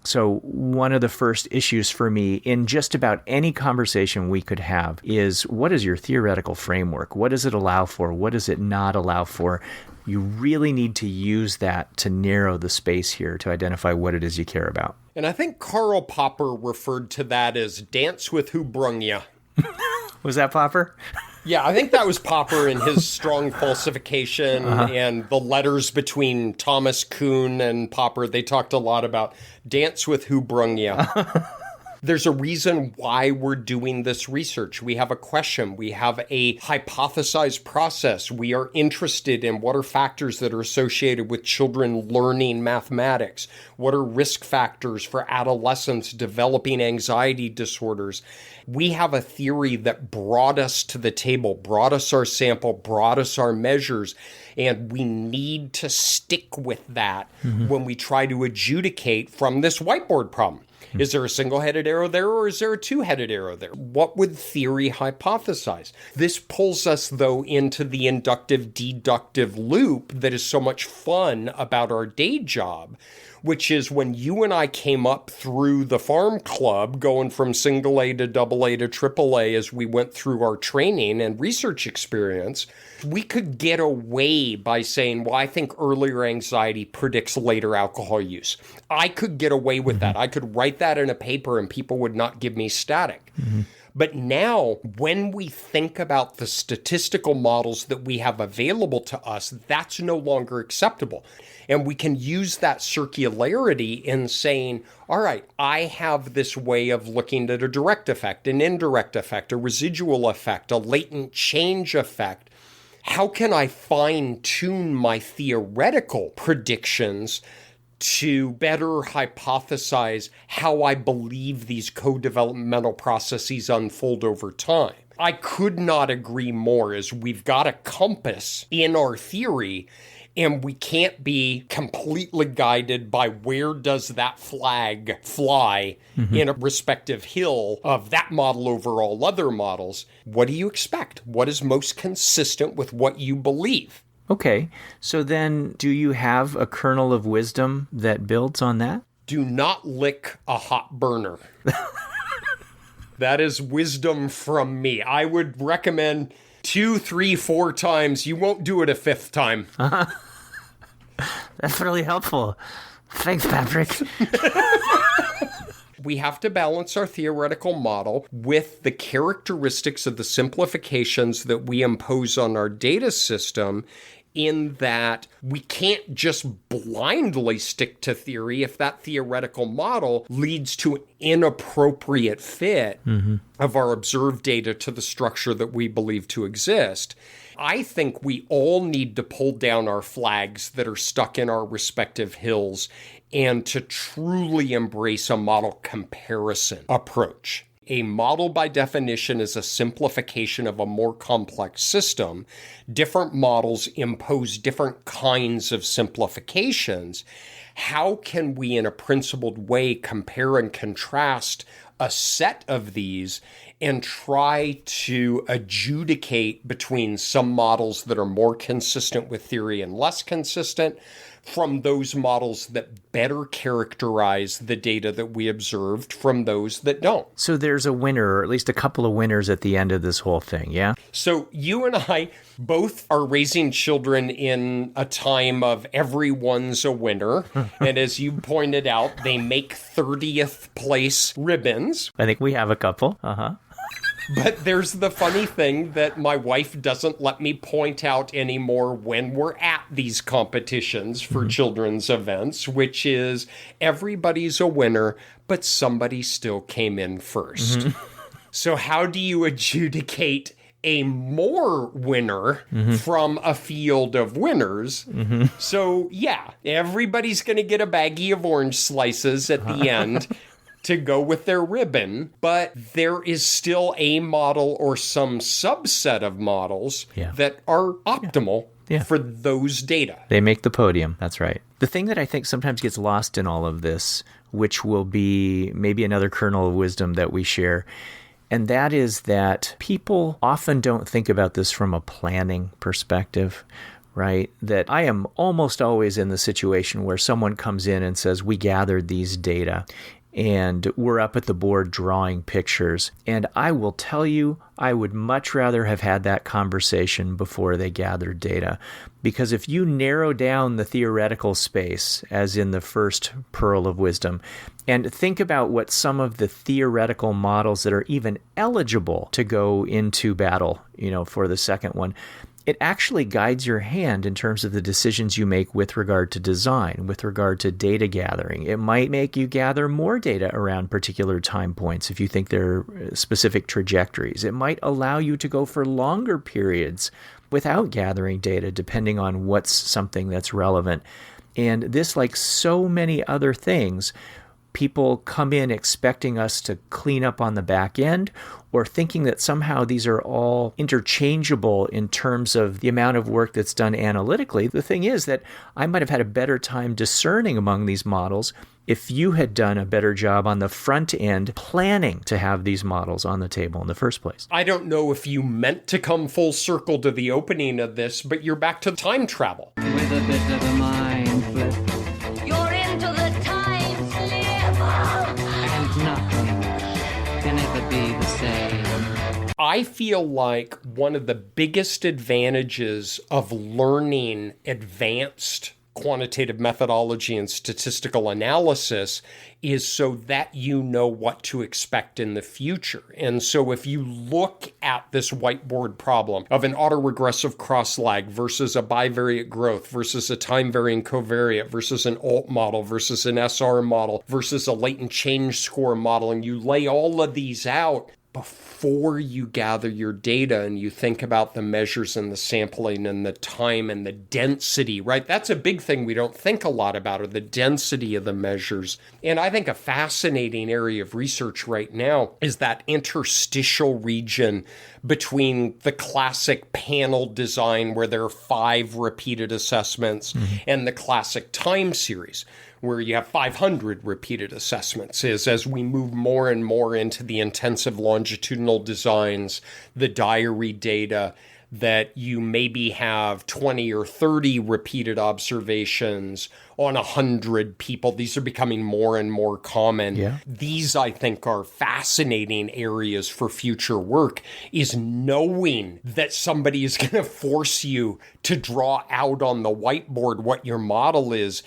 So one of the first issues for me in just about any conversation we could have is, what is your theoretical framework? What does it allow for? What does it not allow for? You really need to use that to narrow the space here to identify what it is you care about. And I think Karl Popper referred to that as dance with who brung ya. Was that Popper? Yeah, I think that was Popper in his strong falsification and the letters between Thomas Kuhn and Popper. They talked a lot about dance with who brung ya. There's a reason why we're doing this research. We have a question. We have a hypothesized process. We are interested in what are factors that are associated with children learning mathematics. What are risk factors for adolescents developing anxiety disorders? We have a theory that brought us to the table, brought us our sample, brought us our measures, and we need to stick with that when we try to adjudicate from this whiteboard problem. Is there a single-headed arrow there, or is there a two-headed arrow there? What would theory hypothesize? This pulls us, though, into the inductive-deductive loop that is so much fun about our day job, which is when you and I came up through the farm club, going from single A to double A to triple A as we went through our training and research experience, we could get away by saying, well, I think earlier anxiety predicts later alcohol use. I could get away with that. I could write that in a paper and people would not give me static. But now, when we think about the statistical models that we have available to us, that's no longer acceptable. And we can use that circularity in saying, all right, I have this way of looking at a direct effect, an indirect effect, a residual effect, a latent change effect. How can I fine-tune my theoretical predictions to better hypothesize how I believe these co-developmental processes unfold over time? I could not agree more, as we've got a compass in our theory, and we can't be completely guided by where does that flag fly in a respective hill of that model over all other models. What do you expect? What is most consistent with what you believe? Okay, so then do you have a kernel of wisdom that builds on that? Do not lick a hot burner. That is wisdom from me. I would recommend 2, 3, 4 times. You won't do it a 5th time. That's really helpful. Thanks, Patrick. We have to balance our theoretical model with the characteristics of the simplifications that we impose on our data system, in that we can't just blindly stick to theory if that theoretical model leads to an inappropriate fit of our observed data to the structure that we believe to exist. I think we all need to pull down our flags that are stuck in our respective hills and to truly embrace a model comparison approach. A model, by definition, is a simplification of a more complex system. Different models impose different kinds of simplifications. How can we, in a principled way, compare and contrast a set of these and try to adjudicate between some models that are more consistent with theory and less consistent from those models that better characterize the data that we observed from those that don't? So there's a winner, or at least a couple of winners at the end of this whole thing, yeah? So you and I both are raising children in a time of everyone's a winner. And as you pointed out, they make 30th place ribbons. I think we have a couple. But there's the funny thing that my wife doesn't let me point out anymore when we're at these competitions for children's events, which is everybody's a winner, but somebody still came in first. So how do you adjudicate a more winner from a field of winners? So yeah, everybody's going to get a baggie of orange slices at the end to go with their ribbon, but there is still a model or some subset of models that are optimal for those data. They make the podium, that's right. The thing that I think sometimes gets lost in all of this, which will be maybe another kernel of wisdom that we share, and that is that people often don't think about this from a planning perspective, right? That I am almost always in the situation where someone comes in and says, we gathered these data, and we're up at the board drawing pictures. And I will tell you, I would much rather have had that conversation before they gathered data. Because if you narrow down the theoretical space, as in the first pearl of wisdom, and think about what some of the theoretical models that are even eligible to go into battle, for the second one, it actually guides your hand in terms of the decisions you make with regard to design, with regard to data gathering. It might make you gather more data around particular time points if you think there are specific trajectories. It might allow you to go for longer periods without gathering data, depending on what's something that's relevant. And this, like so many other things, people come in expecting us to clean up on the back end, or thinking that somehow these are all interchangeable in terms of the amount of work that's done analytically. The thing is that I might have had a better time discerning among these models if you had done a better job on the front end planning to have these models on the table in the first place. I don't know if you meant to come full circle to the opening of this, but you're back to time travel. With a bit of a mind flip. You're into the I feel like one of the biggest advantages of learning advanced quantitative methodology and statistical analysis is so that you know what to expect in the future. And so if you look at this whiteboard problem of an autoregressive cross-lag versus a bivariate growth versus a time-varying covariate versus an alt model versus an SR model versus a latent change score model, and you lay all of these out before you gather your data and you think about the measures and the sampling and the time and the density, right? That's a big thing we don't think a lot about, or the density of the measures. And I think a fascinating area of research right now is that interstitial region between the classic panel design where there are 5 repeated assessments and the classic time series, where you have 500 repeated assessments, is as we move more and more into the intensive longitudinal designs, the diary data, that you maybe have 20 or 30 repeated observations on 100 people. These are becoming more and more common. Yeah. These, I think, are fascinating areas for future work, is knowing that somebody is going to force you to draw out on the whiteboard what your model is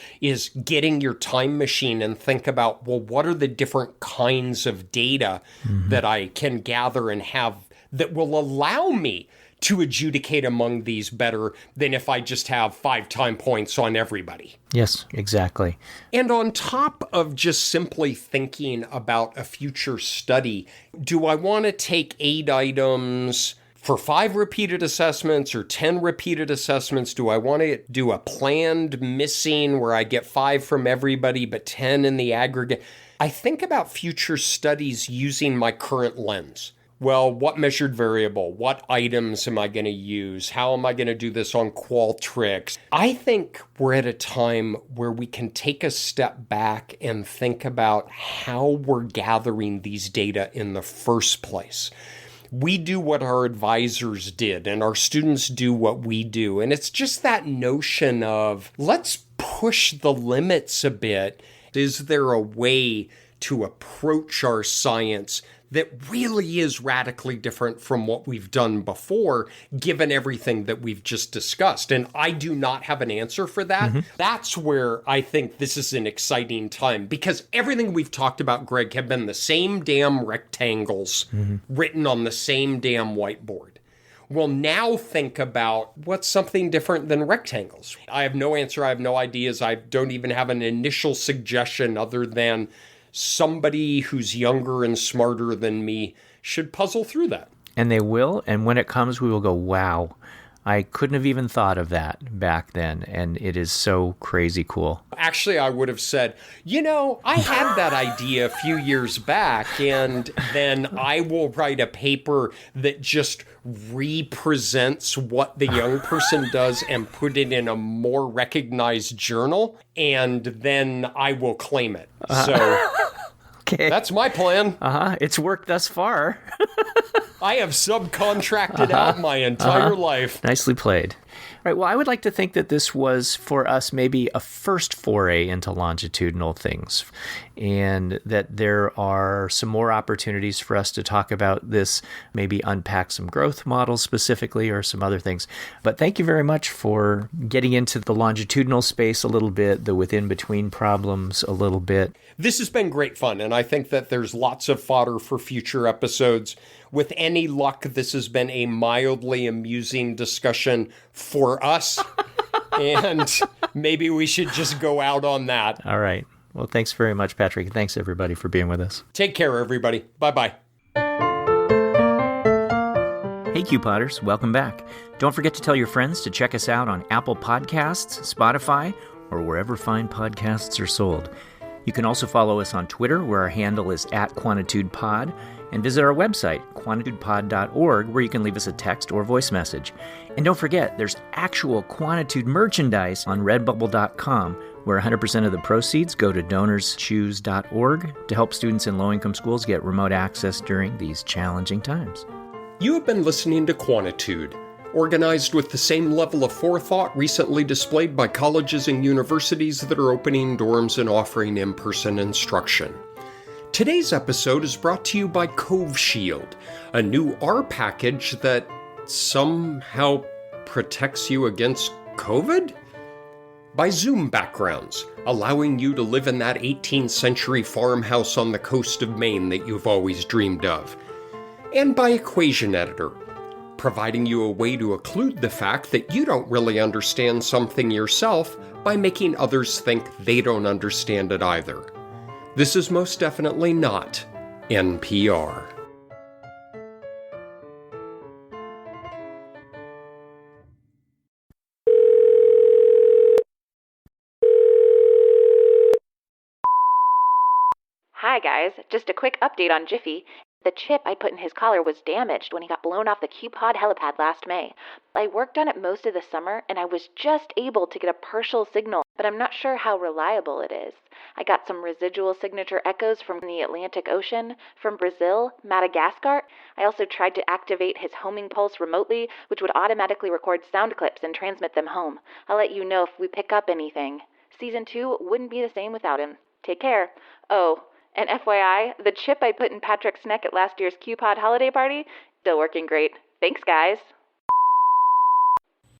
getting your time machine and think about, well, what are the different kinds of data that I can gather and have that will allow me to adjudicate among these better than if I just have 5 time points on everybody. Yes, exactly. And on top of just simply thinking about a future study, do I want to take 8 items for 5 repeated assessments or 10 repeated assessments? Do I want to do a planned missing where I get 5 from everybody but 10 in the aggregate? I think about future studies using my current lens. Well, what measured variable? What items am I going to use? How am I going to do this on Qualtrics? I think we're at a time where we can take a step back and think about how we're gathering these data in the first place. We do what our advisors did, and our students do what we do. And it's just that notion of, let's push the limits a bit. Is there a way to approach our science that really is radically different from what we've done before, given everything that we've just discussed? And I do not have an answer for that. That's where I think this is an exciting time, because everything we've talked about, Greg, have been the same damn rectangles written on the same damn whiteboard. Well, now think about what's something different than rectangles. I have no answer. I have no ideas. I don't even have an initial suggestion other than somebody who's younger and smarter than me should puzzle through that. And they will, and when it comes, we will go, wow, I couldn't have even thought of that back then, and it is so crazy cool. Actually, I would have said, I had that idea a few years back, and then I will write a paper that just represents what the young person does and put it in a more recognized journal, and then I will claim it. So okay. That's my plan. It's worked thus far. I have subcontracted out my entire life. Nicely played. All right, well, I would like to think that this was, for us, maybe a first foray into longitudinal things, and that there are some more opportunities for us to talk about this, maybe unpack some growth models specifically or some other things. But thank you very much for getting into the longitudinal space a little bit, the within-between problems a little bit. This has been great fun, and I think that there's lots of fodder for future episodes. With any luck, this has been a mildly amusing discussion for us, and maybe we should just go out on that. All right. Well, thanks very much, Patrick. Thanks, everybody, for being with us. Take care, everybody. Bye-bye. Hey, Q-Potters. Welcome back. Don't forget to tell your friends to check us out on Apple Podcasts, Spotify, or wherever fine podcasts are sold. You can also follow us on Twitter, where our handle is @QuantitudePod, and visit our website, quantitudepod.org, where you can leave us a text or voice message. And don't forget, there's actual Quantitude merchandise on redbubble.com, where 100% of the proceeds go to donorschoose.org to help students in low-income schools get remote access during these challenging times. You have been listening to Quantitude, organized with the same level of forethought recently displayed by colleges and universities that are opening dorms and offering in-person instruction. Today's episode is brought to you by Cove Shield, a new R package that somehow protects you against COVID? By Zoom Backgrounds, allowing you to live in that 18th century farmhouse on the coast of Maine that you've always dreamed of. And by Equation Editor, providing you a way to occlude the fact that you don't really understand something yourself by making others think they don't understand it either. This is most definitely not NPR. Hi guys, just a quick update on Jiffy. The chip I put in his collar was damaged when he got blown off the Q-Pod helipad last May. I worked on it most of the summer, and I was just able to get a partial signal, but I'm not sure how reliable it is. I got some residual signature echoes from the Atlantic Ocean, from Brazil, Madagascar. I also tried to activate his homing pulse remotely, which would automatically record sound clips and transmit them home. I'll let you know if we pick up anything. Season 2 wouldn't be the same without him. Take care. Oh, and FYI, the chip I put in Patrick's neck at last year's Q-Pod holiday party, still working great. Thanks, guys.